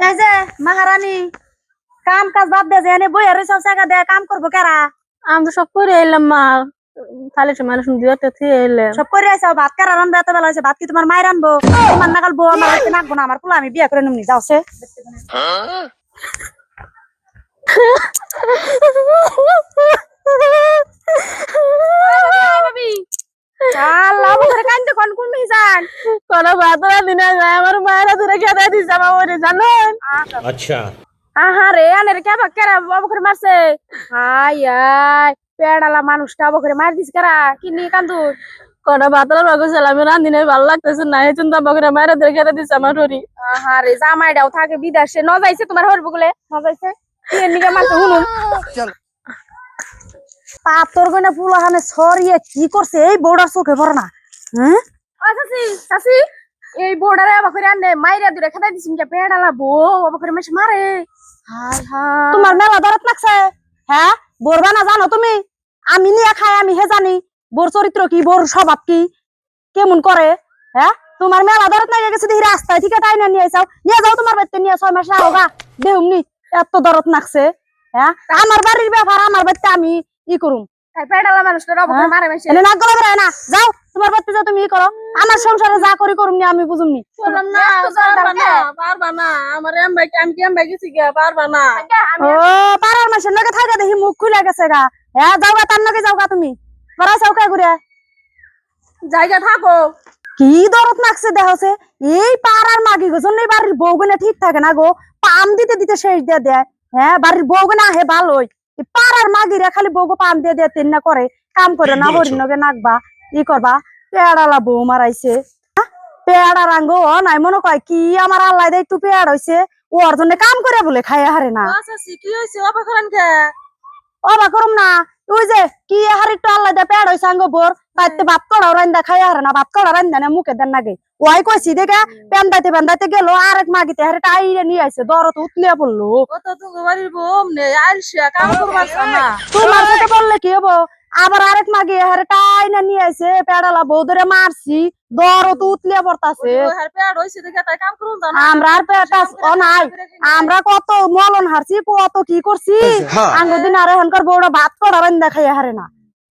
এই যে মহারানী কাম কাজ বাদ দে যে এনে বইয়া রইছাও জায়গা দে কাম করবো কারা? আমি তো সব করে এলাম মা, খালি মানুষ দুয়াতে থিয়ে এলাম। সব করে আইছাও, ভাত কারা রানবে এত বেলা হয়েছে? ভাত কি তোমার মায়ের রানবো? তোমার নাগাল বউ আমার হাতে নাকবো না, আমার পোলা আমি বিয়ে করে নিমনি যাওছে। আল্লাহ বলে কান্দে কোন কোন মিজান কোন ভাতরা দিনে যায় আমার মায়েরা ধরে খেতে দিছে আমার ওরে জানেন। अच्छा আহা রে আনের কে বাক্কারা বাবু করে মারছে। হাই আই পেড়ালা মানুষটা বাবু করে মার দিস কারা কি নিয়ে কান্দু? কোন ভাতরা রগেছিল আমি রান্দিনে ভালো লাগতেছে না, এই চিন্তা বকরে মায়েরা ধরে খেতে দিছে আমার ওরে। আহা রে জামাইটাও থাকে বিদেশে, ন যাইছে তোমার হরব গুলে ন যাইছে কি এর নিকে মারতে হুনুন পাতর গনে পুলাহানে ছড়িয়ে কি করছে এই বউড়ার চোখে পড়ে না? হ্যাঁ চাচি চাচি এই বউড়ারে বাবা করে আনে মাইরা দূরে খেতে দিছিন কে পেড়ালা বউ বাবা করে মেশে মারে। হাই হাই তোমার মেলা দরদ লাগছে? হ্যাঁ বরবা না জানো তুমি? আমি নিয়ে খাই আমি হে জানি বোর চরিত্র কি বোর স্বভাব কি কেমন করে। হ্যাঁ তোমার মেলা দরদ লাগে গেছে দেখি রাস্তায় ঠিক তাই না নিয়ে যাও নিয়ে যাও তোমার বাড়িতে নিয়ে 6 মাস হোগা দেহুমনি এত দরদ লাগছে। হ্যাঁ আমার বাড়ির ব্যাপার আমার বাড়িতে আমি ই করুম পেড়ালা মানুষটা রব করে মারে মেশে না গলা বেরায় না যাও তোমার বাড়িতে যাও তুমি ই করো আমার সংসারে যা করি করুম নি আমি বুঝুম নি। বললাম না পারবা না আমার এম ভাই আমি কেম ভাই গেছি গা পারবা না। ও পাড়ার মাসের লগে থাকা দেখি মুখ খুলে গেছে গা। হ্যাঁ যাও গা তার লগে যাও গা তুমি পড়া চৌকা ঘুরে জায়গা থাকো কি দরদ লাগছে দেহছে এই পাড়ার মাগি গো জন্য বাড়ির বউগুনা ঠিক থাকে না গো পাম দিতে দিতে শেষ দিয়ে দেয়। হ্যাঁ বাড়ির বউগুনা আহে ভালোই এই পাড়ার মাগিরা খালি বউগো পাম দিয়ে দিয়ে তেন না করে কাম করে না হরিণ লগে নাকবা ই করবা পেড়ালা বউ মারাইছে পেয়ারা রাঙ্গ ও নাই মনে কয় কি আমার আল্লাহ দে একটু পেয়ার হইছে ওর জন্য কাম করে বলে খাইয়া হারে না। আচ্ছা কি হইছে অবাক করেন কে? অবাক করুম না ওই যে কি হার একটু আল্লাহ দে পেয়ার হইছে আঙ্গ বোর তাইতে ভাত কড়া রান্দা খাইয়া হারে না ভাত কড়া রান্দা না মুখে দেন নাগে ওই কইছি দেখে পেন্দাইতে পেন্দাইতে গেল আরেক মাগিতে হারে টাইরে নিয়ে আইছে দরদ উতলিয়া পড়লো। কত তো বাড়ির বম নে আইলশা কাম করবার না তোমার সাথে বললে কি হবো আবার আরেক মাগি হারে টাইনা নিয়ে আইছে পেড়ালা বউ ধরে মারছি দরদ উতলিয়া পড়তাছে। হার পেড় হইছে দেখে তাই কাম করুন না আমরা আর পেটাস ও নাই আমরা কত মলন হারছি কত কি করছি আঙ্গুদিন আর এখনকার বউরা ভাত কড়া রান্দা খাইয়া হারে না।